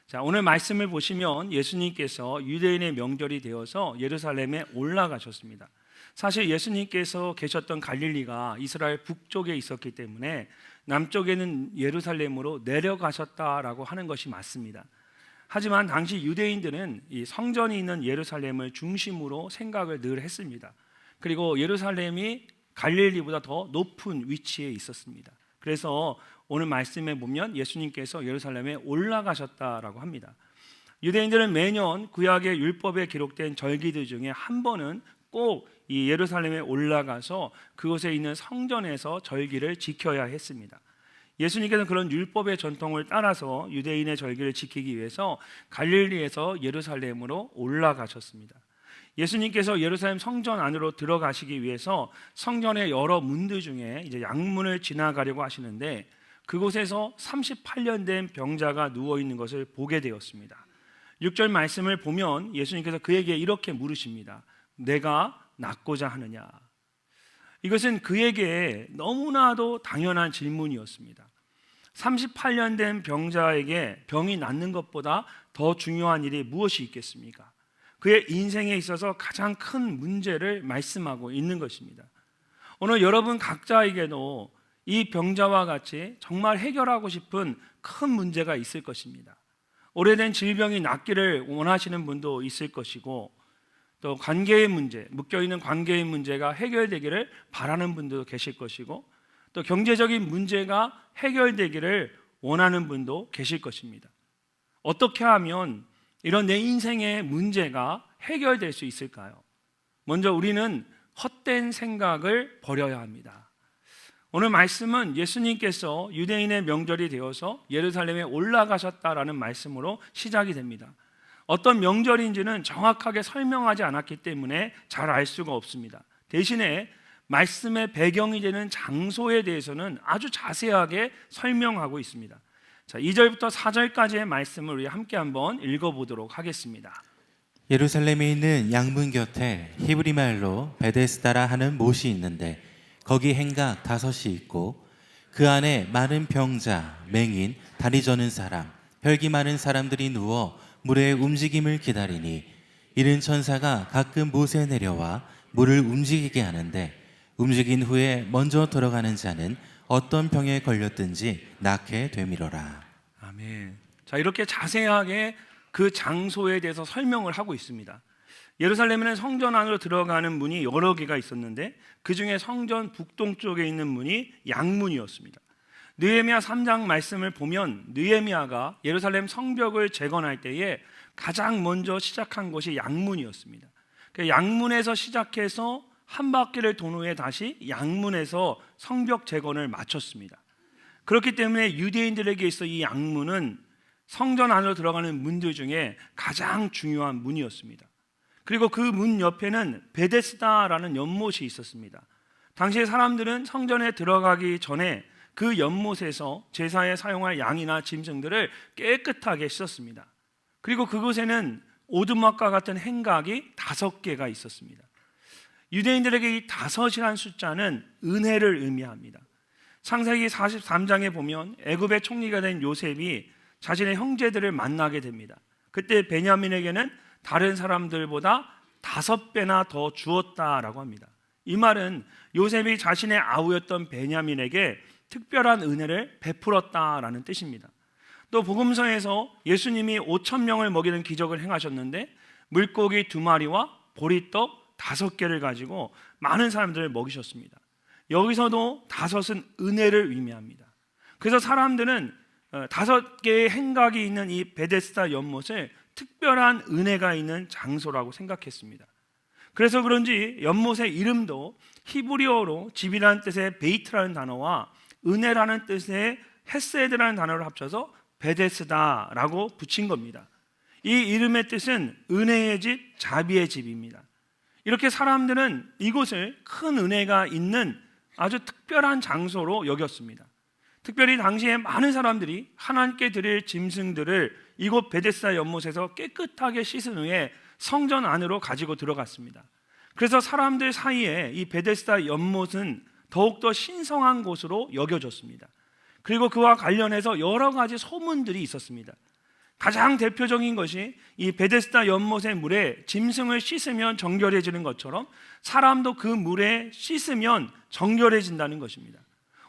자, 오늘 말씀을 보시면 예수님께서 유대인의 명절이 되어서 예루살렘에 올라가셨습니다. 사실 예수님께서 계셨던 갈릴리가 이스라엘 북쪽에 있었기 때문에 남쪽에는 예루살렘으로 내려가셨다라고 하는 것이 맞습니다. 하지만 당시 유대인들은 이 성전이 있는 예루살렘을 중심으로 생각을 늘 했습니다. 그리고 예루살렘이 갈릴리보다 더 높은 위치에 있었습니다. 그래서 오늘 말씀에 보면 예수님께서 예루살렘에 올라가셨다라고 합니다. 유대인들은 매년 구약의 율법에 기록된 절기들 중에 한 번은 꼭 이 예루살렘에 올라가서 그곳에 있는 성전에서 절기를 지켜야 했습니다. 예수님께서는 그런 율법의 전통을 따라서 유대인의 절기를 지키기 위해서 갈릴리에서 예루살렘으로 올라가셨습니다. 예수님께서 예루살렘 성전 안으로 들어가시기 위해서 성전의 여러 문들 중에 이제 양문을 지나가려고 하시는데 그곳에서 38년 된 병자가 누워 있는 것을 보게 되었습니다. 6절 말씀을 보면 예수님께서 그에게 이렇게 물으십니다. 내가 낫고자 하느냐? 이것은 그에게 너무나도 당연한 질문이었습니다. 38년 된 병자에게 병이 낫는 것보다 더 중요한 일이 무엇이 있겠습니까? 그의 인생에 있어서 가장 큰 문제를 말씀하고 있는 것입니다. 오늘 여러분 각자에게도 이 병자와 같이 정말 해결하고 싶은 큰 문제가 있을 것입니다. 오래된 질병이 낫기를 원하시는 분도 있을 것이고 또 관계의 문제, 묶여있는 관계의 문제가 해결되기를 바라는 분도 계실 것이고 또 경제적인 문제가 해결되기를 원하는 분도 계실 것입니다. 어떻게 하면 이런 내 인생의 문제가 해결될 수 있을까요? 먼저 우리는 헛된 생각을 버려야 합니다. 오늘 말씀은 예수님께서 유대인의 명절이 되어서 예루살렘에 올라가셨다라는 말씀으로 시작이 됩니다. 어떤 명절인지는 정확하게 설명하지 않았기 때문에 잘 알 수가 없습니다. 대신에 말씀의 배경이 되는 장소에 대해서는 아주 자세하게 설명하고 있습니다. 자, 2절부터 4절까지의 말씀을 우리 함께 한번 읽어보도록 하겠습니다. 예루살렘에 있는 양문 곁에 히브리 말로 베데스다라 하는 못이 있는데 거기 행각 5이 있고 그 안에 많은 병자, 맹인, 다리 저는 사람, 혈기 많은 사람들이 누워 물의 움직임을 기다리니 이른 천사가 가끔 못에 내려와 물을 움직이게 하는데 움직인 후에 먼저 들어가는 자는 어떤 병에 걸렸든지 낫게 되미러라. 아멘. 자, 이렇게 자세하게 그 장소에 대해서 설명을 하고 있습니다. 예루살렘에는 성전 안으로 들어가는 문이 여러 개가 있었는데 그 중에 성전 북동쪽에 있는 문이 양문이었습니다. 느헤미야 3장 말씀을 보면 느헤미야가 예루살렘 성벽을 재건할 때에 가장 먼저 시작한 것이 양문이었습니다. 양문에서 시작해서 한 바퀴를 돈 후에 다시 양문에서 성벽 재건을 마쳤습니다. 그렇기 때문에 유대인들에게 있어 이 양문은 성전 안으로 들어가는 문들 중에 가장 중요한 문이었습니다. 그리고 그 문 옆에는 베데스다라는 연못이 있었습니다. 당시의 사람들은 성전에 들어가기 전에 그 연못에서 제사에 사용할 양이나 짐승들을 깨끗하게 씻었습니다. 그리고 그곳에는 오두막과 같은 행각이 5개가 있었습니다. 유대인들에게 이 5이라는 숫자는 은혜를 의미합니다. 창세기 43장에 보면 애굽의 총리가 된 요셉이 자신의 형제들을 만나게 됩니다. 그때 베냐민에게는 다른 사람들보다 5배나 더 주었다라고 합니다. 이 말은 요셉이 자신의 아우였던 베냐민에게 특별한 은혜를 베풀었다라는 뜻입니다. 또 복음서에서 예수님이 5,000명을 먹이는 기적을 행하셨는데 물고기 2마리와 보리떡 5개를 가지고 많은 사람들을 먹이셨습니다. 여기서도 5은 은혜를 의미합니다. 그래서 사람들은 5개의 행각이 있는 이 베데스다 연못을 특별한 은혜가 있는 장소라고 생각했습니다. 그래서 그런지 연못의 이름도 히브리어로 집이라는 뜻의 베이트라는 단어와 은혜라는 뜻의 헤세드라는 단어를 합쳐서 베데스다라고 붙인 겁니다. 이 이름의 뜻은 은혜의 집, 자비의 집입니다. 이렇게 사람들은 이곳을 큰 은혜가 있는 아주 특별한 장소로 여겼습니다. 특별히 당시에 많은 사람들이 하나님께 드릴 짐승들을 이곳 베데스다 연못에서 깨끗하게 씻은 후에 성전 안으로 가지고 들어갔습니다. 그래서 사람들 사이에 이 베데스다 연못은 더욱더 신성한 곳으로 여겨졌습니다. 그리고 그와 관련해서 여러 가지 소문들이 있었습니다. 가장 대표적인 것이 이 베데스다 연못의 물에 짐승을 씻으면 정결해지는 것처럼 사람도 그 물에 씻으면 정결해진다는 것입니다.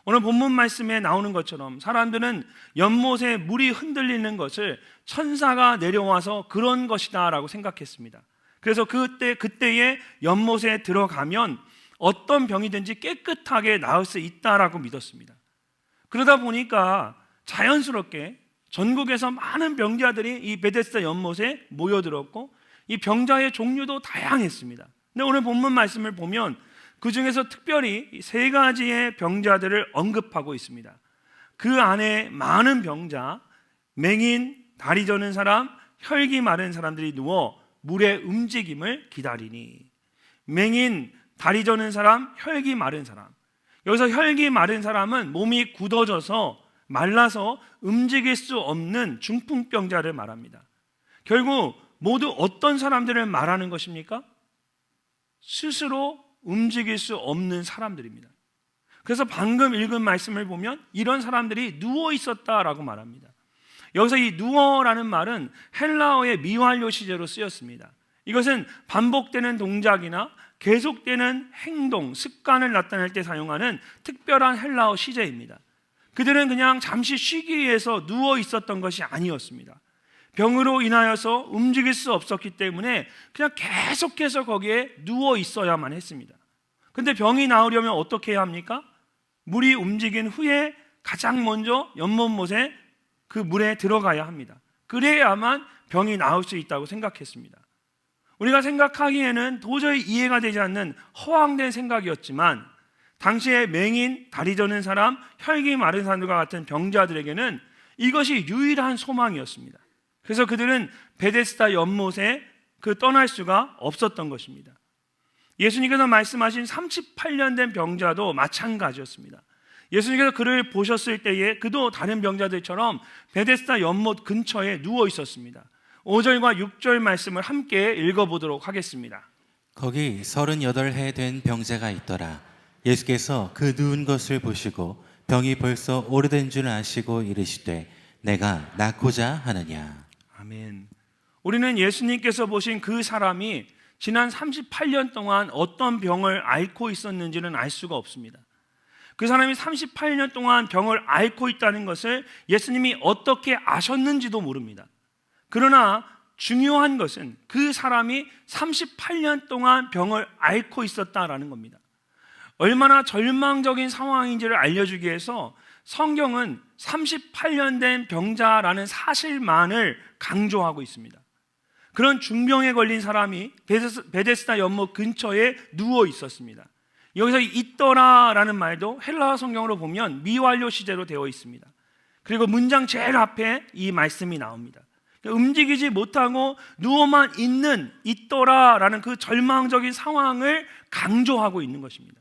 오늘 본문 말씀에 나오는 것처럼 사람들은 연못에 물이 흔들리는 것을 천사가 내려와서 그런 것이다 라고 생각했습니다. 그래서 그때에 연못에 들어가면 어떤 병이든지 깨끗하게 나을 수 있다라고 믿었습니다. 그러다 보니까 자연스럽게 전국에서 많은 병자들이 이 베데스다 연못에 모여들었고 이 병자의 종류도 다양했습니다. 근데 오늘 본문 말씀을 보면 그 중에서 특별히 세 가지의 병자들을 언급하고 있습니다. 그 안에 많은 병자, 맹인, 다리 저는 사람, 혈기 마른 사람들이 누워 물의 움직임을 기다리니. 맹인, 다리 저는 사람, 혈기 마른 사람. 여기서 혈기 마른 사람은 몸이 굳어져서 말라서 움직일 수 없는 중풍병자를 말합니다. 결국 모두 어떤 사람들을 말하는 것입니까? 스스로 움직일 수 없는 사람들입니다. 그래서 방금 읽은 말씀을 보면 이런 사람들이 누워 있었다라고 말합니다. 여기서 이 누워라는 말은 헬라어의 미완료 시제로 쓰였습니다. 이것은 반복되는 동작이나 계속되는 행동, 습관을 나타낼 때 사용하는 특별한 헬라어 시제입니다. 그들은 그냥 잠시 쉬기 위해서 누워 있었던 것이 아니었습니다. 병으로 인하여서 움직일 수 없었기 때문에 그냥 계속해서 거기에 누워 있어야만 했습니다. 근데 병이 나으려면 어떻게 해야 합니까? 물이 움직인 후에 가장 먼저 연못못에 그 물에 들어가야 합니다. 그래야만 병이 나을 수 있다고 생각했습니다. 우리가 생각하기에는 도저히 이해가 되지 않는 허황된 생각이었지만 당시에 맹인, 다리 저는 사람, 혈기 마른 사람들과 같은 병자들에게는 이것이 유일한 소망이었습니다. 그래서 그들은 베데스다 연못에 떠날 수가 없었던 것입니다. 예수님께서 말씀하신 38년 된 병자도 마찬가지였습니다. 예수님께서 그를 보셨을 때에 그도 다른 병자들처럼 베데스다 연못 근처에 누워 있었습니다. 5절과 6절 말씀을 함께 읽어보도록 하겠습니다. 거기 38해 된 병자가 있더라. 예수께서 그 누운 것을 보시고 병이 벌써 오래된 줄 아시고 이르시되 내가 낫고자 하느냐. 아멘. 우리는 예수님께서 보신 그 사람이 지난 38년 동안 어떤 병을 앓고 있었는지는 알 수가 없습니다. 그 사람이 38년 동안 병을 앓고 있다는 것을 예수님이 어떻게 아셨는지도 모릅니다. 그러나 중요한 것은 그 사람이 38년 동안 병을 앓고 있었다라는 겁니다. 얼마나 절망적인 상황인지를 알려주기 위해서 성경은 38년 된 병자라는 사실만을 강조하고 있습니다. 그런 중병에 걸린 사람이 베데스다 연못 근처에 누워 있었습니다. 여기서 있더라라는 말도 헬라어 성경으로 보면 미완료 시제로 되어 있습니다. 그리고 문장 제일 앞에 이 말씀이 나옵니다. 움직이지 못하고 누워만 있는 있더라라는 그 절망적인 상황을 강조하고 있는 것입니다.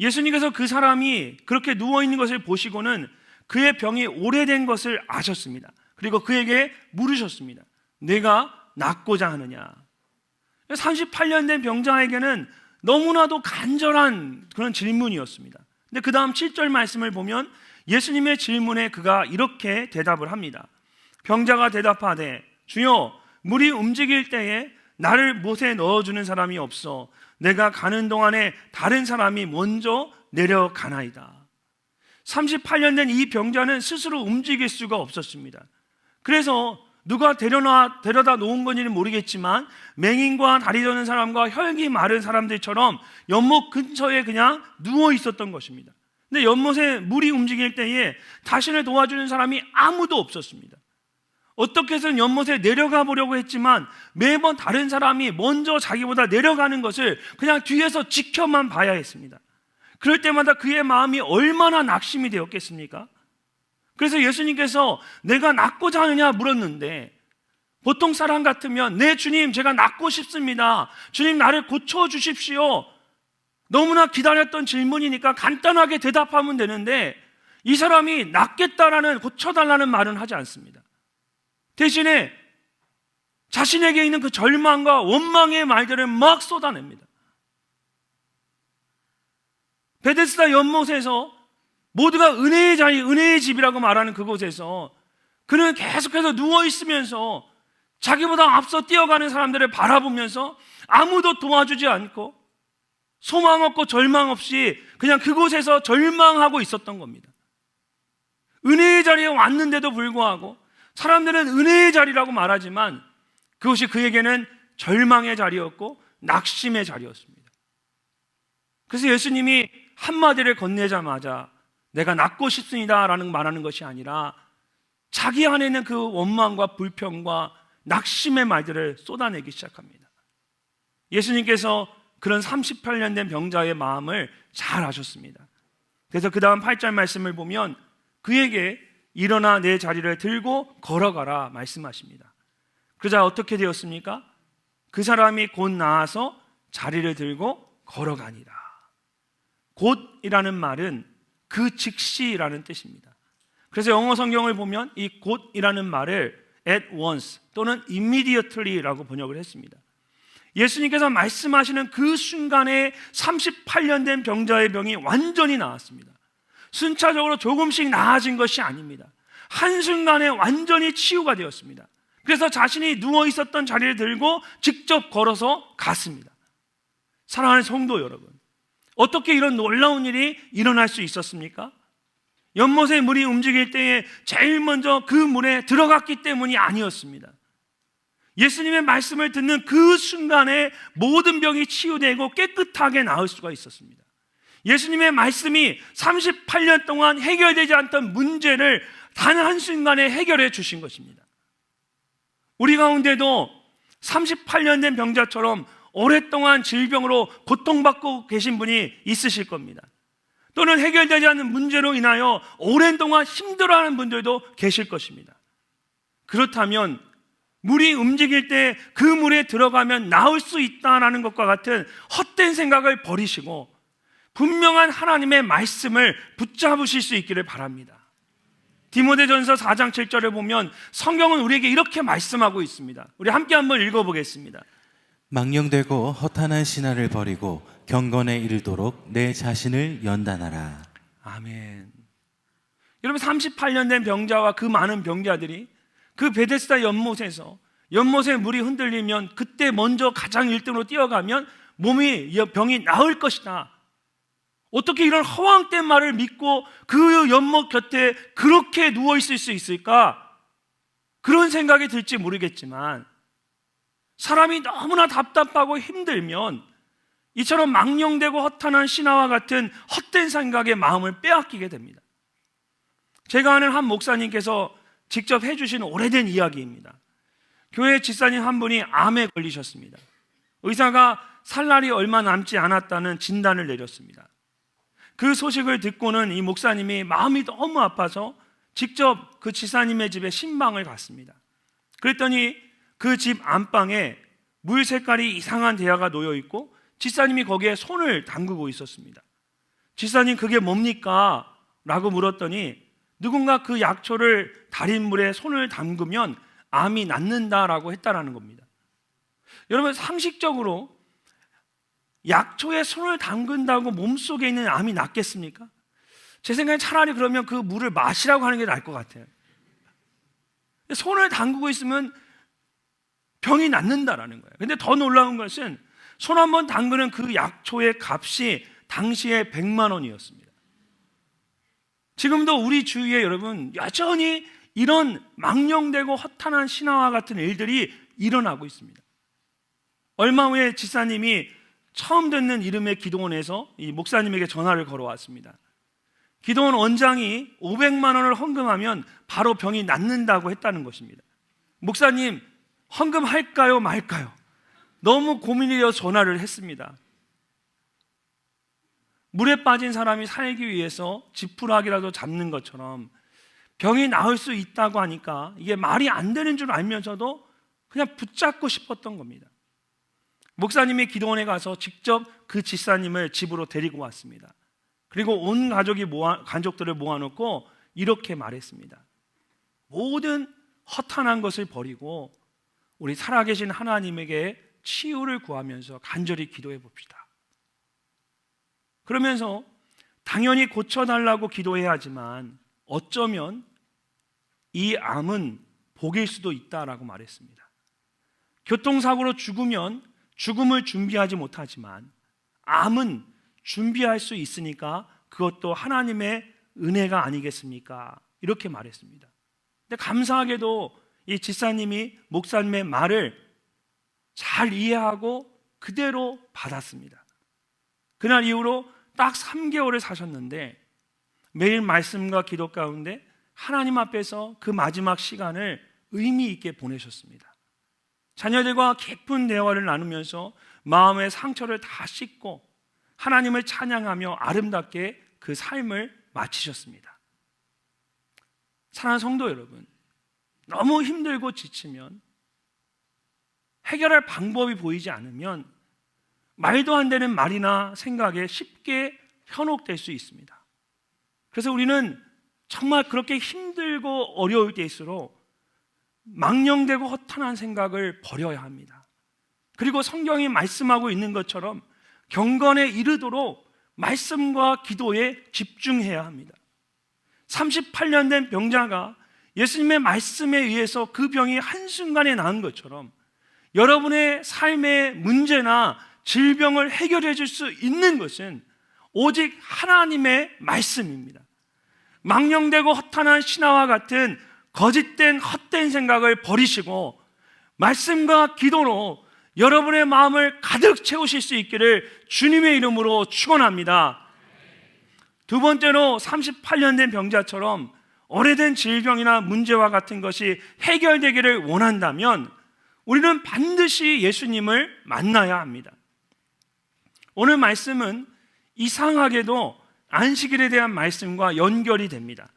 예수님께서 그 사람이 그렇게 누워있는 것을 보시고는 그의 병이 오래된 것을 아셨습니다. 그리고 그에게 물으셨습니다. 내가 낫고자 하느냐. 38년 된 병자에게는 너무나도 간절한 그런 질문이었습니다. 근데 그 다음 7절 말씀을 보면 예수님의 질문에 그가 이렇게 대답을 합니다. 병자가 대답하되 주여 물이 움직일 때에 나를 못에 넣어주는 사람이 없어 내가 가는 동안에 다른 사람이 먼저 내려가나이다. 38년 된 이 병자는 스스로 움직일 수가 없었습니다. 그래서 누가 데려다 놓은 건지는 모르겠지만 맹인과 다리 저는 사람과 혈기 마른 사람들처럼 연못 근처에 그냥 누워 있었던 것입니다. 근데 연못에 물이 움직일 때에 자신을 도와주는 사람이 아무도 없었습니다. 어떻게 해서는 연못에 내려가 보려고 했지만 매번 다른 사람이 먼저 자기보다 내려가는 것을 그냥 뒤에서 지켜만 봐야 했습니다. 그럴 때마다 그의 마음이 얼마나 낙심이 되었겠습니까? 그래서 예수님께서 내가 낫고자 하느냐 물었는데 보통 사람 같으면 네 주님 제가 낫고 싶습니다. 주님 나를 고쳐주십시오. 너무나 기다렸던 질문이니까 간단하게 대답하면 되는데 이 사람이 낫겠다라는 고쳐달라는 말은 하지 않습니다. 대신에 자신에게 있는 그 절망과 원망의 말들을 막 쏟아냅니다. 베데스다 연못에서 모두가 은혜의 자리, 은혜의 집이라고 말하는 그곳에서 그는 계속해서 누워 있으면서 자기보다 앞서 뛰어가는 사람들을 바라보면서 아무도 도와주지 않고 소망 없고 절망 없이 그냥 그곳에서 절망하고 있었던 겁니다. 은혜의 자리에 왔는데도 불구하고 사람들은 은혜의 자리라고 말하지만 그것이 그에게는 절망의 자리였고 낙심의 자리였습니다. 그래서 예수님이 한마디를 건네자마자 내가 낫고 싶습니다 라는 말하는 것이 아니라 자기 안에 있는 그 원망과 불평과 낙심의 말들을 쏟아내기 시작합니다. 예수님께서 그런 38년 된 병자의 마음을 잘 아셨습니다. 그래서 그 다음 8절 말씀을 보면 그에게 일어나 내 자리를 들고 걸어가라 말씀하십니다. 그러자 어떻게 되었습니까? 그 사람이 곧 나아서 자리를 들고 걸어가니라. 곧이라는 말은 그 즉시라는 뜻입니다. 그래서 영어 성경을 보면 이 곧이라는 말을 at once 또는 immediately라고 번역을 했습니다. 예수님께서 말씀하시는 그 순간에 38년 된 병자의 병이 완전히 나았습니다. 순차적으로 조금씩 나아진 것이 아닙니다. 한순간에 완전히 치유가 되었습니다. 그래서 자신이 누워 있었던 자리를 들고 직접 걸어서 갔습니다. 사랑하는 성도 여러분, 어떻게 이런 놀라운 일이 일어날 수 있었습니까? 연못의 물이 움직일 때에 제일 먼저 그 물에 들어갔기 때문이 아니었습니다. 예수님의 말씀을 듣는 그 순간에 모든 병이 치유되고 깨끗하게 나을 수가 있었습니다. 예수님의 말씀이 38년 동안 해결되지 않던 문제를 단 한순간에 해결해 주신 것입니다. 우리 가운데도 38년 된 병자처럼 오랫동안 질병으로 고통받고 계신 분이 있으실 겁니다. 또는 해결되지 않는 문제로 인하여 오랜 동안 힘들어하는 분들도 계실 것입니다. 그렇다면 물이 움직일 때 그 물에 들어가면 나을 수 있다는 것과 같은 헛된 생각을 버리시고 분명한 하나님의 말씀을 붙잡으실 수 있기를 바랍니다. 디모데전서 4장 7절을 보면 성경은 우리에게 이렇게 말씀하고 있습니다. 우리 함께 한번 읽어보겠습니다. 망령되고 허탄한 신화를 버리고 경건에 이르도록 내 자신을 연단하라. 아멘. 여러분 38년 된 병자와 그 많은 병자들이 그 베데스다 연못에서 연못에 물이 흔들리면 그때 먼저 가장 1등으로 뛰어가면 병이 나을 것이다. 어떻게 이런 허황된 말을 믿고 그 연못 곁에 그렇게 누워 있을 수 있을까? 그런 생각이 들지 모르겠지만 사람이 너무나 답답하고 힘들면 이처럼 망령되고 허탄한 신화와 같은 헛된 생각에 마음을 빼앗기게 됩니다. 제가 아는 한 목사님께서 직접 해주신 오래된 이야기입니다. 교회 집사님 한 분이 암에 걸리셨습니다. 의사가 살 날이 얼마 남지 않았다는 진단을 내렸습니다. 그 소식을 듣고는 이 목사님이 마음이 너무 아파서 직접 그 집사님의 집에 신방을 갔습니다. 그랬더니 그 집 안방에 물 색깔이 이상한 대야가 놓여 있고 집사님이 거기에 손을 담그고 있었습니다. 집사님 그게 뭡니까? 라고 물었더니 누군가 그 약초를 달인 물에 손을 담그면 암이 낫는다라고 했다라는 겁니다. 여러분 상식적으로 약초에 손을 담근다고 몸속에 있는 암이 낫겠습니까? 제 생각엔 차라리 그러면 그 물을 마시라고 하는 게 나을 것 같아요. 손을 담그고 있으면 병이 낫는다라는 거예요. 근데 더 놀라운 것은 손 한번 담그는 그 약초의 값이 당시에 100만 원이었습니다. 지금도 우리 주위에 여러분 여전히 이런 망령되고 허탄한 신화와 같은 일들이 일어나고 있습니다. 얼마 후에 집사님이 처음 듣는 이름의 기도원에서 이 목사님에게 전화를 걸어왔습니다. 기도원 원장이 500만 원을 헌금하면 바로 병이 낫는다고 했다는 것입니다. 목사님 헌금할까요 말까요? 너무 고민이 되어 전화를 했습니다. 물에 빠진 사람이 살기 위해서 지푸라기라도 잡는 것처럼 병이 나을 수 있다고 하니까 이게 말이 안 되는 줄 알면서도 그냥 붙잡고 싶었던 겁니다. 목사님이 기도원에 가서 직접 그 집사님을 집으로 데리고 왔습니다. 그리고 온 가족들을 모아놓고 이렇게 말했습니다. 모든 허탄한 것을 버리고 우리 살아계신 하나님에게 치유를 구하면서 간절히 기도해 봅시다. 그러면서 당연히 고쳐달라고 기도해야 하지만 어쩌면 이 암은 복일 수도 있다라고 말했습니다. 교통사고로 죽으면 죽음을 준비하지 못하지만 암은 준비할 수 있으니까 그것도 하나님의 은혜가 아니겠습니까? 이렇게 말했습니다. 근데 감사하게도 이 집사님이 목사님의 말을 잘 이해하고 그대로 받았습니다. 그날 이후로 딱 3개월을 사셨는데 매일 말씀과 기도 가운데 하나님 앞에서 그 마지막 시간을 의미 있게 보내셨습니다. 자녀들과 깊은 대화를 나누면서 마음의 상처를 다 씻고 하나님을 찬양하며 아름답게 그 삶을 마치셨습니다. 사랑하는 성도 여러분, 너무 힘들고 지치면, 해결할 방법이 보이지 않으면 말도 안 되는 말이나 생각에 쉽게 현혹될 수 있습니다. 그래서 우리는 정말 그렇게 힘들고 어려울 때일수록 망령되고 허탄한 생각을 버려야 합니다. 그리고 성경이 말씀하고 있는 것처럼 경건에 이르도록 말씀과 기도에 집중해야 합니다. 38년 된 병자가 예수님의 말씀에 의해서 그 병이 한순간에 나은 것처럼 여러분의 삶의 문제나 질병을 해결해 줄 수 있는 것은 오직 하나님의 말씀입니다. 망령되고 허탄한 신화와 같은 거짓된 헛된 생각을 버리시고 말씀과 기도로 여러분의 마음을 가득 채우실 수 있기를 주님의 이름으로 축원합니다. 두 번째로 38년 된 병자처럼 오래된 질병이나 문제와 같은 것이 해결되기를 원한다면 우리는 반드시 예수님을 만나야 합니다. 오늘 말씀은 이상하게도 안식일에 대한 말씀과 연결이 됩니다.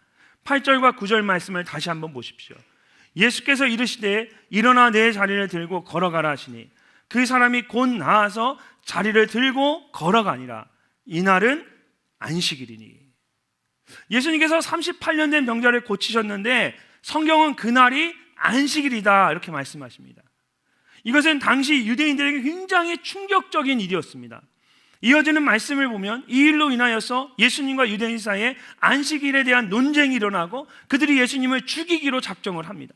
8절과 9절 말씀을 다시 한번 보십시오. 예수께서 이르시되 일어나 내 자리를 들고 걸어가라 하시니 그 사람이 곧 나아서 자리를 들고 걸어가니라. 이날은 안식일이니. 예수님께서 38년 된 병자를 고치셨는데 성경은 그날이 안식일이다 이렇게 말씀하십니다. 이것은 당시 유대인들에게 굉장히 충격적인 일이었습니다. 이어지는 말씀을 보면 이 일로 인하여서 예수님과 유대인 사이에 안식일에 대한 논쟁이 일어나고 그들이 예수님을 죽이기로 작정을 합니다.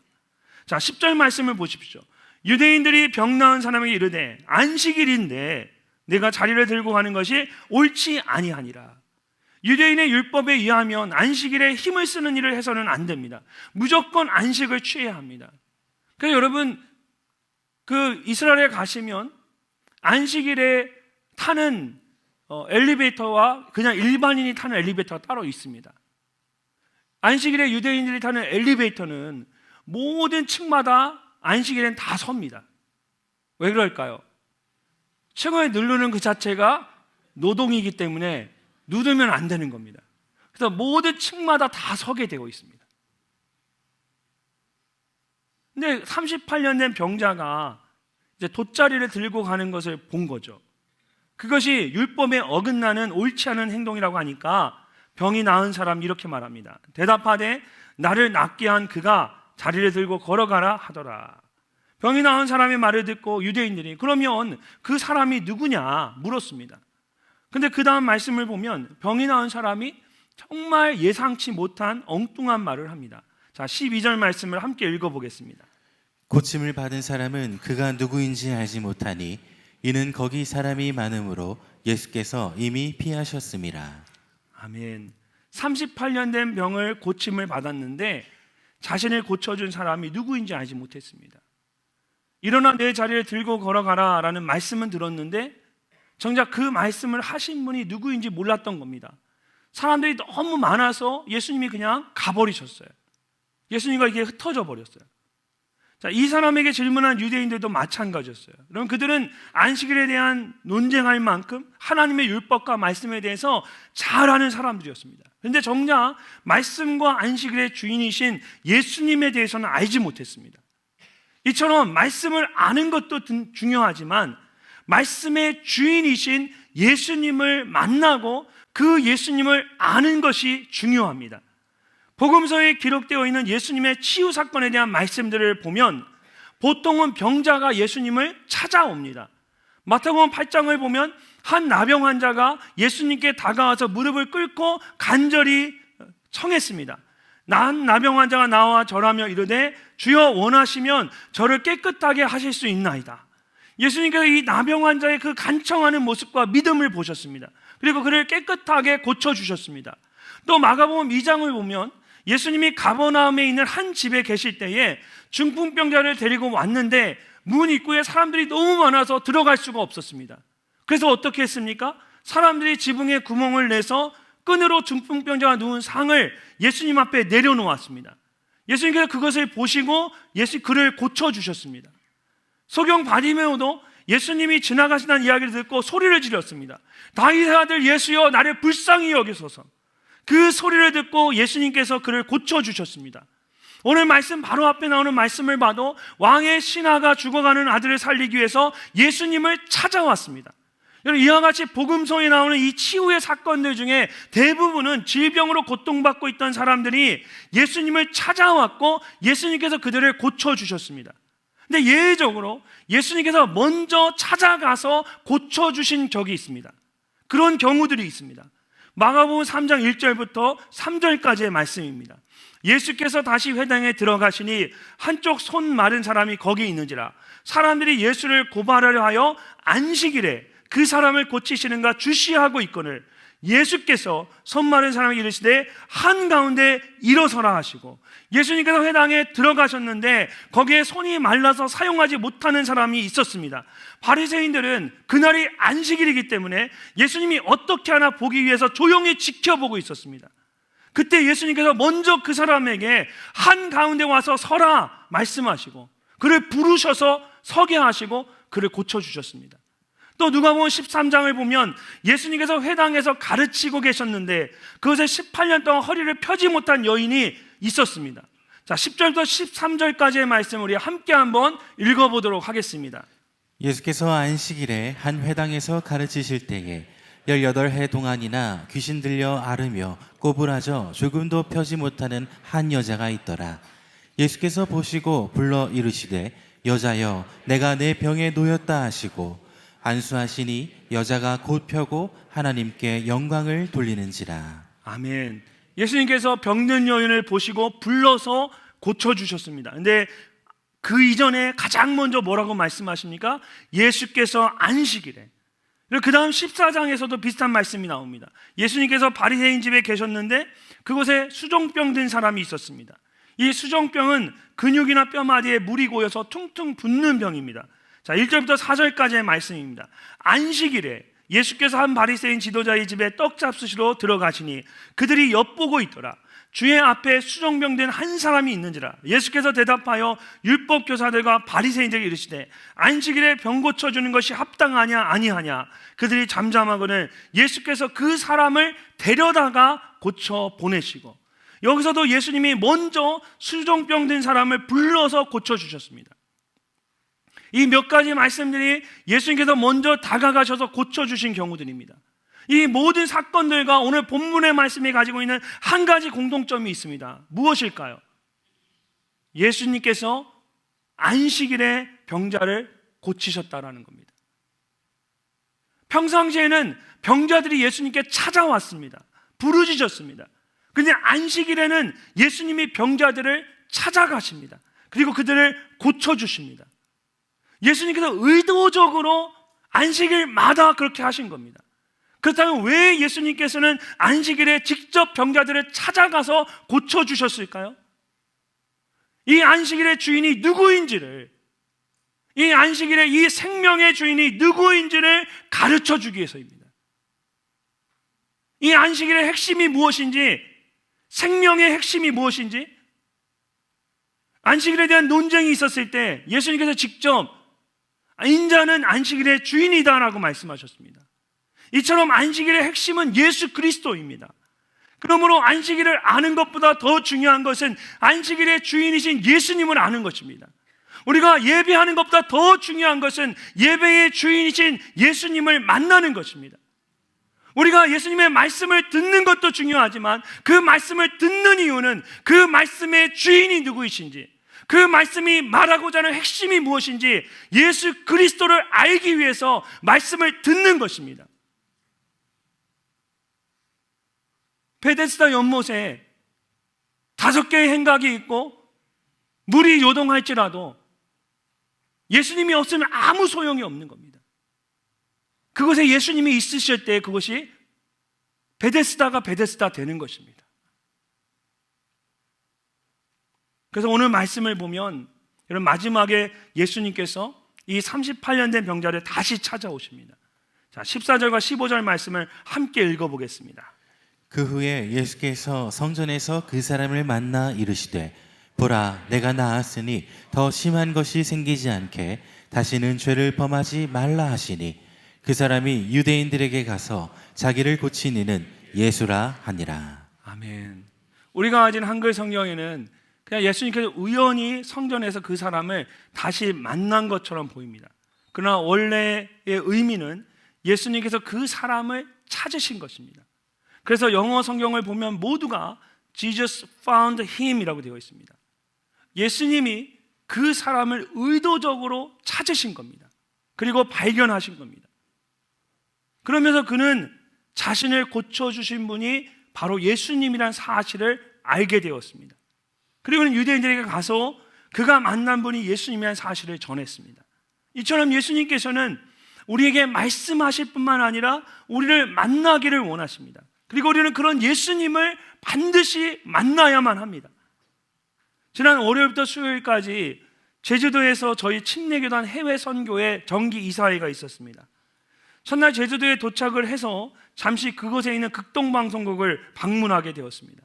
자, 10절 말씀을 보십시오. 유대인들이 병 나은 사람에게 이르되 안식일인데 내가 자리를 들고 가는 것이 옳지 아니하니라. 유대인의 율법에 의하면 안식일에 힘을 쓰는 일을 해서는 안 됩니다. 무조건 안식을 취해야 합니다. 그래서 여러분 그 이스라엘에 가시면 안식일에 타는 엘리베이터와 그냥 일반인이 타는 엘리베이터가 따로 있습니다. 안식일에 유대인들이 타는 엘리베이터는 모든 층마다 안식일엔 다 섭니다. 왜 그럴까요? 층을 누르는 그 자체가 노동이기 때문에 누르면 안 되는 겁니다. 그래서 모든 층마다 다 서게 되어 있습니다. 근데 38년 된 병자가 이제 돗자리를 들고 가는 것을 본 거죠. 그것이 율법에 어긋나는 옳지 않은 행동이라고 하니까 병이 나은 사람이 이렇게 말합니다. 대답하되 나를 낫게 한 그가 자리를 들고 걸어가라 하더라. 병이 나은 사람의 말을 듣고 유대인들이 그러면 그 사람이 누구냐 물었습니다. 근데 그 다음 말씀을 보면 병이 나은 사람이 정말 예상치 못한 엉뚱한 말을 합니다. 자, 12절 말씀을 함께 읽어보겠습니다. 고침을 받은 사람은 그가 누구인지 알지 못하니 이는 거기 사람이 많음으로 예수께서 이미 피하셨음이라. 아멘. 38년 된 병을 고침을 받았는데 자신을 고쳐준 사람이 누구인지 알지 못했습니다. 일어나 내 자리를 들고 걸어가라 라는 말씀은 들었는데 정작 그 말씀을 하신 분이 누구인지 몰랐던 겁니다. 사람들이 너무 많아서 예수님이 그냥 가버리셨어요. 예수님과 이게 흩어져 버렸어요. 자, 이 사람에게 질문한 유대인들도 마찬가지였어요. 그럼 그들은 안식일에 대한 논쟁할 만큼 하나님의 율법과 말씀에 대해서 잘 아는 사람들이었습니다. 그런데 정작 말씀과 안식일의 주인이신 예수님에 대해서는 알지 못했습니다. 이처럼 말씀을 아는 것도 중요하지만 말씀의 주인이신 예수님을 만나고 그 예수님을 아는 것이 중요합니다. 복음서에 기록되어 있는 예수님의 치유 사건에 대한 말씀들을 보면 보통은 병자가 예수님을 찾아옵니다. 마태복음 8장을 보면 한 나병 환자가 예수님께 다가와서 무릎을 꿇고 간절히 청했습니다. 난 나병 환자가 나와 절하며 이르되 주여 원하시면 저를 깨끗하게 하실 수 있나이다. 예수님께서 이 나병 환자의 그 간청하는 모습과 믿음을 보셨습니다. 그리고 그를 깨끗하게 고쳐주셨습니다. 또 마가복음 2장을 보면 예수님이 가버나움에 있는 한 집에 계실 때에 중풍병자를 데리고 왔는데 문 입구에 사람들이 너무 많아서 들어갈 수가 없었습니다. 그래서 어떻게 했습니까? 사람들이 지붕에 구멍을 내서 끈으로 중풍병자가 누운 상을 예수님 앞에 내려놓았습니다. 예수님께서 그것을 보시고 그를 고쳐주셨습니다. 소경 바디메오도 예수님이 지나가시는 이야기를 듣고 소리를 지렀습니다. 다윗의 아들 예수여 나를 불쌍히 여기소서. 그 소리를 듣고 예수님께서 그를 고쳐주셨습니다. 오늘 말씀 바로 앞에 나오는 말씀을 봐도 왕의 신하가 죽어가는 아들을 살리기 위해서 예수님을 찾아왔습니다. 여러분, 이와 같이 복음서에 나오는 이 치유의 사건들 중에 대부분은 질병으로 고통받고 있던 사람들이 예수님을 찾아왔고 예수님께서 그들을 고쳐주셨습니다. 근데 예외적으로 예수님께서 먼저 찾아가서 고쳐주신 적이 있습니다. 그런 경우들이 있습니다. 마가복음 3장 1절부터 3절까지의 말씀입니다. 예수께서 다시 회당에 들어가시니 한쪽 손 마른 사람이 거기 있는지라 사람들이 예수를 고발하려 하여 안식일에 그 사람을 고치시는가 주시하고 있거늘 예수께서 손 마른 사람에게 이르시되 한가운데 일어서라 하시고 예수님께서 회당에 들어가셨는데 거기에 손이 말라서 사용하지 못하는 사람이 있었습니다. 바리새인들은 그날이 안식일이기 때문에 예수님이 어떻게 하나 보기 위해서 조용히 지켜보고 있었습니다. 그때 예수님께서 먼저 그 사람에게 한가운데 와서 서라 말씀하시고 그를 부르셔서 서게 하시고 그를 고쳐주셨습니다. 또 누가복음 13장을 보면 예수님께서 회당에서 가르치고 계셨는데 그것에 18년 동안 허리를 펴지 못한 여인이 있었습니다. 자, 10절부터 13절까지의 말씀을 우리 함께 한번 읽어보도록 하겠습니다. 예수께서 안식일에 한 회당에서 가르치실 때에 18해 동안이나 귀신 들려 앓으며 꼬부라져 조금도 펴지 못하는 한 여자가 있더라. 예수께서 보시고 불러 이르시되 여자여 내가 내 병에 놓였다 하시고 안수하시니 여자가 곧 펴고 하나님께 영광을 돌리는지라. 아멘. 예수님께서 병든 여인을 보시고 불러서 고쳐주셨습니다. 근데 그 이전에 가장 먼저 뭐라고 말씀하십니까? 예수께서 안식일에. 그 다음 14장에서도 비슷한 말씀이 나옵니다. 예수님께서 바리새인 집에 계셨는데 그곳에 수종병 든 사람이 있었습니다. 이 수종병은 근육이나 뼈마디에 물이 고여서 퉁퉁 붓는 병입니다. 자, 1절부터 4절까지의 말씀입니다. 안식일에 예수께서 한 바리새인 지도자의 집에 떡 잡수시러 들어가시니 그들이 엿보고 있더라. 주의 앞에 수종병 든 한 사람이 있는지라. 예수께서 대답하여 율법 교사들과 바리새인들에게 이르시되 안식일에 병 고쳐주는 것이 합당하냐 아니하냐. 그들이 잠잠하거늘 예수께서 그 사람을 데려다가 고쳐 보내시고 여기서도 예수님이 먼저 수종병 든 사람을 불러서 고쳐주셨습니다. 이 몇 가지 말씀들이 예수님께서 먼저 다가가셔서 고쳐주신 경우들입니다. 이 모든 사건들과 오늘 본문의 말씀이 가지고 있는 한 가지 공통점이 있습니다. 무엇일까요? 예수님께서 안식일에 병자를 고치셨다라는 겁니다. 평상시에는 병자들이 예수님께 찾아왔습니다. 부르짖었습니다. 그런데 안식일에는 예수님이 병자들을 찾아가십니다. 그리고 그들을 고쳐주십니다. 예수님께서 의도적으로 안식일마다 그렇게 하신 겁니다. 그렇다면 왜 예수님께서는 안식일에 직접 병자들을 찾아가서 고쳐주셨을까요? 이 안식일의 주인이 누구인지를, 이 안식일의 이 생명의 주인이 누구인지를 가르쳐주기 위해서입니다. 이 안식일의 핵심이 무엇인지, 생명의 핵심이 무엇인지, 안식일에 대한 논쟁이 있었을 때 예수님께서 직접 인자는 안식일의 주인이다라고 말씀하셨습니다. 이처럼 안식일의 핵심은 예수 그리스도입니다. 그러므로 안식일을 아는 것보다 더 중요한 것은 안식일의 주인이신 예수님을 아는 것입니다. 우리가 예배하는 것보다 더 중요한 것은 예배의 주인이신 예수님을 만나는 것입니다. 우리가 예수님의 말씀을 듣는 것도 중요하지만 그 말씀을 듣는 이유는 그 말씀의 주인이 누구이신지, 그 말씀이 말하고자 하는 핵심이 무엇인지 예수 그리스도를 알기 위해서 말씀을 듣는 것입니다. 베데스다 연못에 5개의 행각이 있고 물이 요동할지라도 예수님이 없으면 아무 소용이 없는 겁니다. 그곳에 예수님이 있으실 때 그것이 베데스다가 베데스다 되는 것입니다. 그래서 오늘 말씀을 보면 여러분, 마지막에 예수님께서 이 38년 된 병자를 다시 찾아오십니다. 자, 14절과 15절 말씀을 함께 읽어보겠습니다. 그 후에 예수께서 성전에서 그 사람을 만나 이르시되 보라, 내가 나았으니 더 심한 것이 생기지 않게 다시는 죄를 범하지 말라 하시니 그 사람이 유대인들에게 가서 자기를 고친 이는 예수라 하니라. 아멘. 우리가 가진 한글 성경에는 그냥 예수님께서 우연히 성전에서 그 사람을 다시 만난 것처럼 보입니다. 그러나 원래의 의미는 예수님께서 그 사람을 찾으신 것입니다. 그래서 영어 성경을 보면 모두가 Jesus found him이라고 되어 있습니다. 예수님이 그 사람을 의도적으로 찾으신 겁니다. 그리고 발견하신 겁니다. 그러면서 그는 자신을 고쳐주신 분이 바로 예수님이란 사실을 알게 되었습니다. 그리고는 유대인들에게 가서 그가 만난 분이 예수님이라는 사실을 전했습니다. 이처럼 예수님께서는 우리에게 말씀하실 뿐만 아니라 우리를 만나기를 원하십니다. 그리고 우리는 그런 예수님을 반드시 만나야만 합니다. 지난 월요일부터 수요일까지 제주도에서 저희 침례교단 해외 선교회 정기 이사회가 있었습니다. 첫날 제주도에 도착을 해서 잠시 그곳에 있는 극동방송국을 방문하게 되었습니다.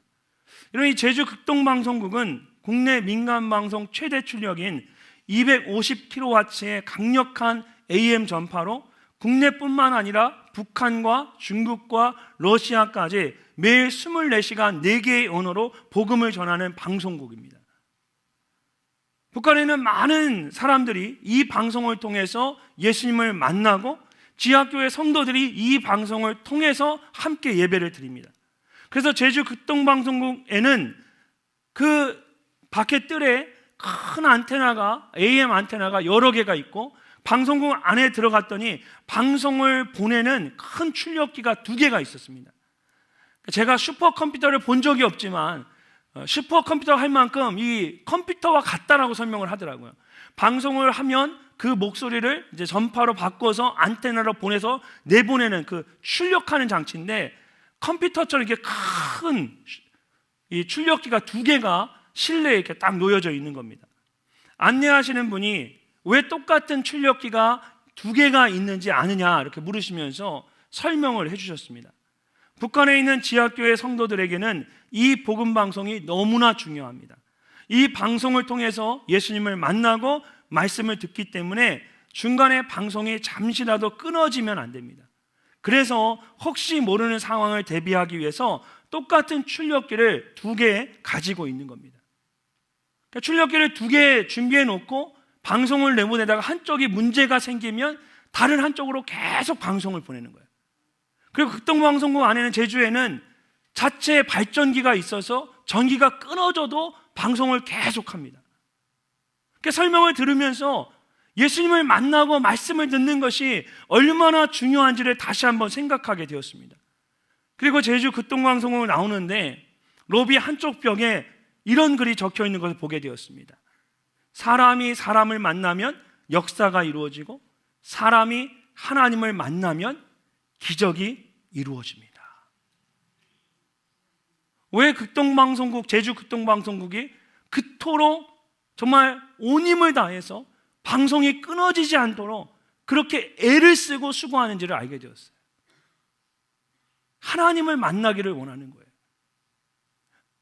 이런 이 제주 극동방송국은 국내 민간방송 최대 출력인 250kW의 강력한 AM 전파로 국내뿐만 아니라 북한과 중국과 러시아까지 매일 24시간 4개의 언어로 복음을 전하는 방송국입니다. 북한에는 많은 사람들이 이 방송을 통해서 예수님을 만나고 지하교회 성도들이 이 방송을 통해서 함께 예배를 드립니다. 그래서 제주 극동방송국에는 그 밖에 뜰에 큰 안테나가, AM 안테나가 여러 개가 있고 방송국 안에 들어갔더니 방송을 보내는 큰 출력기가 2개가 있었습니다. 제가 슈퍼컴퓨터를 본 적이 없지만 슈퍼컴퓨터 할 만큼 이 컴퓨터와 같다라고 설명을 하더라고요. 방송을 하면 그 목소리를 이제 전파로 바꿔서 안테나로 보내서 내보내는 그 출력하는 장치인데 컴퓨터처럼 이렇게 큰 이 출력기가 2개가 실내에 이렇게 딱 놓여져 있는 겁니다. 안내하시는 분이 왜 똑같은 출력기가 2개가 있는지 아느냐 이렇게 물으시면서 설명을 해주셨습니다. 북한에 있는 지하교회 성도들에게는 이 복음 방송이 너무나 중요합니다. 이 방송을 통해서 예수님을 만나고 말씀을 듣기 때문에 중간에 방송이 잠시라도 끊어지면 안 됩니다. 그래서 혹시 모르는 상황을 대비하기 위해서 똑같은 출력기를 2개 가지고 있는 겁니다. 그러니까 출력기를 2개 준비해 놓고 방송을 내보내다가 한쪽이 문제가 생기면 다른 한쪽으로 계속 방송을 보내는 거예요. 그리고 극동방송국 안에는 제주에는 자체 발전기가 있어서 전기가 끊어져도 방송을 계속합니다. 그러니까 설명을 들으면서 예수님을 만나고 말씀을 듣는 것이 얼마나 중요한지를 다시 한번 생각하게 되었습니다. 그리고 제주 극동방송국 나오는데 로비 한쪽 벽에 이런 글이 적혀 있는 것을 보게 되었습니다. 사람이 사람을 만나면 역사가 이루어지고 사람이 하나님을 만나면 기적이 이루어집니다. 왜 극동방송국, 제주 극동방송국이 그토록 정말 온 힘을 다해서 방송이 끊어지지 않도록 그렇게 애를 쓰고 수고하는지를 알게 되었어요. 하나님을 만나기를 원하는 거예요.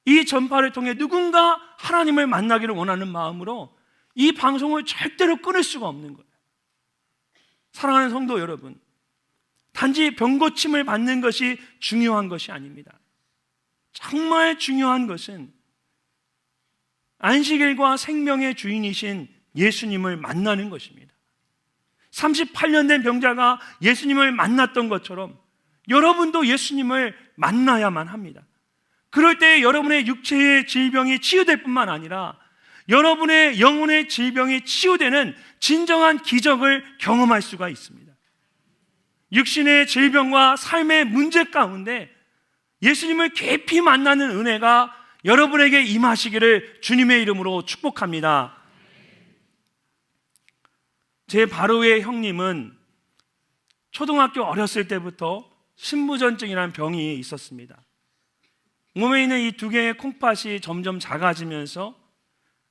이 전파를 통해 누군가 하나님을 만나기를 원하는 마음으로 이 방송을 절대로 끊을 수가 없는 거예요. 사랑하는 성도 여러분, 단지 병고침을 받는 것이 중요한 것이 아닙니다. 정말 중요한 것은 안식일과 생명의 주인이신 예수님을 만나는 것입니다. 38년 된 병자가 예수님을 만났던 것처럼 여러분도 예수님을 만나야만 합니다. 그럴 때 여러분의 육체의 질병이 치유될 뿐만 아니라 여러분의 영혼의 질병이 치유되는 진정한 기적을 경험할 수가 있습니다. 육신의 질병과 삶의 문제 가운데 예수님을 깊이 만나는 은혜가 여러분에게 임하시기를 주님의 이름으로 축복합니다. 제 바로의 형님은 초등학교 어렸을 때부터 신부전증이라는 병이 있었습니다. 몸에 있는 이 두 개의 콩팥이 점점 작아지면서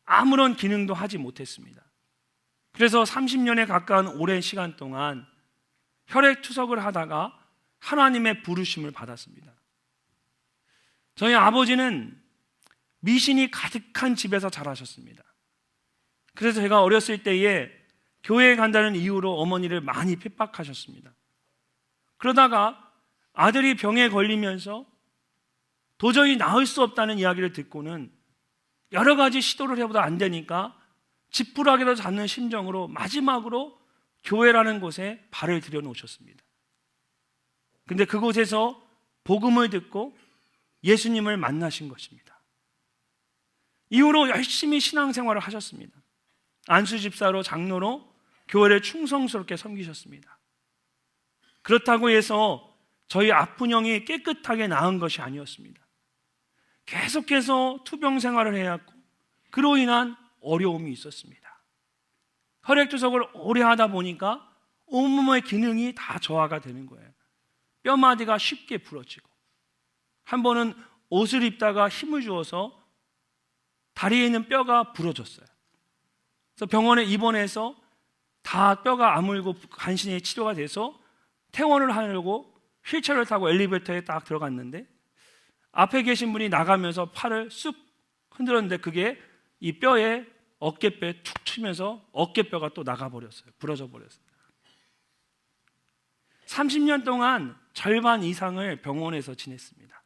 아무런 기능도 하지 못했습니다. 그래서 30년에 가까운 오랜 시간 동안 혈액투석을 하다가 하나님의 부르심을 받았습니다. 저희 아버지는 미신이 가득한 집에서 자라셨습니다. 그래서 제가 어렸을 때에 교회에 간다는 이유로 어머니를 많이 핍박하셨습니다. 그러다가 아들이 병에 걸리면서 도저히 나을 수 없다는 이야기를 듣고는 여러 가지 시도를 해보다 안 되니까 지푸라기로 잡는 심정으로 마지막으로 교회라는 곳에 발을 들여놓으셨습니다. 근데 그곳에서 복음을 듣고 예수님을 만나신 것입니다. 이후로 열심히 신앙생활을 하셨습니다. 안수집사로 장로로 교회를 충성스럽게 섬기셨습니다. 그렇다고 해서 저희 아픈 형이 깨끗하게 나은 것이 아니었습니다. 계속해서 투병 생활을 해야 했고 그로 인한 어려움이 있었습니다. 혈액투석을 오래 하다 보니까 온몸의 기능이 다 저하가 되는 거예요. 뼈마디가 쉽게 부러지고, 한 번은 옷을 입다가 힘을 주어서 다리에 있는 뼈가 부러졌어요. 그래서 병원에 입원해서 다 뼈가 아물고 간신히 치료가 돼서 퇴원을 하려고 휠체어를 타고 엘리베이터에 딱 들어갔는데 앞에 계신 분이 나가면서 팔을 쑥 흔들었는데 그게 이 뼈에 어깨뼈에 툭 치면서 어깨뼈가 또 나가버렸어요. 부러져 버렸어요. 30년 동안 절반 이상을 병원에서 지냈습니다.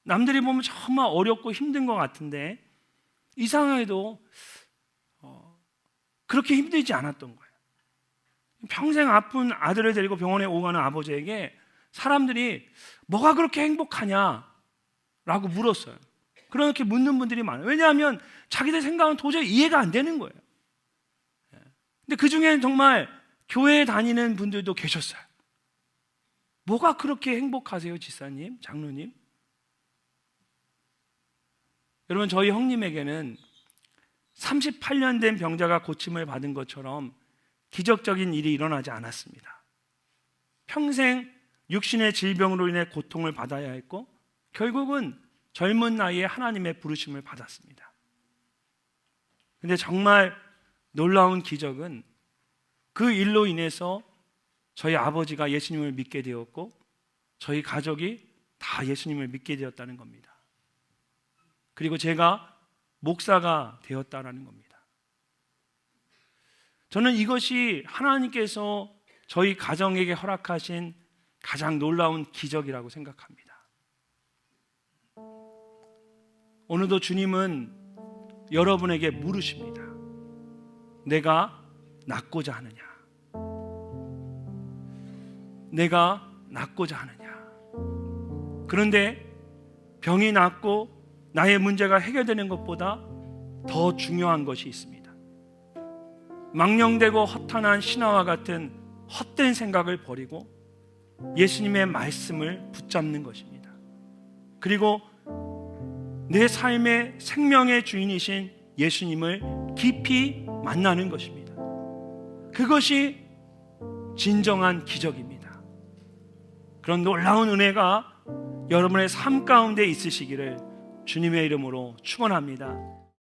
남들이 보면 정말 어렵고 힘든 것 같은데 이상하게도 그렇게 힘들지 않았던 거예요. 평생 아픈 아들을 데리고 병원에 오고 가는 아버지에게 사람들이 뭐가 그렇게 행복하냐라고 물었어요. 그렇게 묻는 분들이 많아요. 왜냐하면 자기들 생각은 도저히 이해가 안 되는 거예요. 근데 그 중에는 정말 교회에 다니는 분들도 계셨어요. 뭐가 그렇게 행복하세요, 지사님, 장로님? 여러분, 저희 형님에게는 38년 된 병자가 고침을 받은 것처럼 기적적인 일이 일어나지 않았습니다. 평생 육신의 질병으로 인해 고통을 받아야 했고 결국은 젊은 나이에 하나님의 부르심을 받았습니다. 근데 정말 놀라운 기적은 그 일로 인해서 저희 아버지가 예수님을 믿게 되었고 저희 가족이 다 예수님을 믿게 되었다는 겁니다. 그리고 제가 목사가 되었다라는 겁니다. 저는 이것이 하나님께서 저희 가정에게 허락하신 가장 놀라운 기적이라고 생각합니다. 오늘도 주님은 여러분에게 물으십니다. 내가 낫고자 하느냐? 내가 낫고자 하느냐? 그런데 병이 낫고 나의 문제가 해결되는 것보다 더 중요한 것이 있습니다. 망령되고 허탄한 신화와 같은 헛된 생각을 버리고 예수님의 말씀을 붙잡는 것입니다. 그리고 내 삶의 생명의 주인이신 예수님을 깊이 만나는 것입니다. 그것이 진정한 기적입니다. 그런 놀라운 은혜가 여러분의 삶 가운데 있으시기를 주님의 이름으로 축원합니다.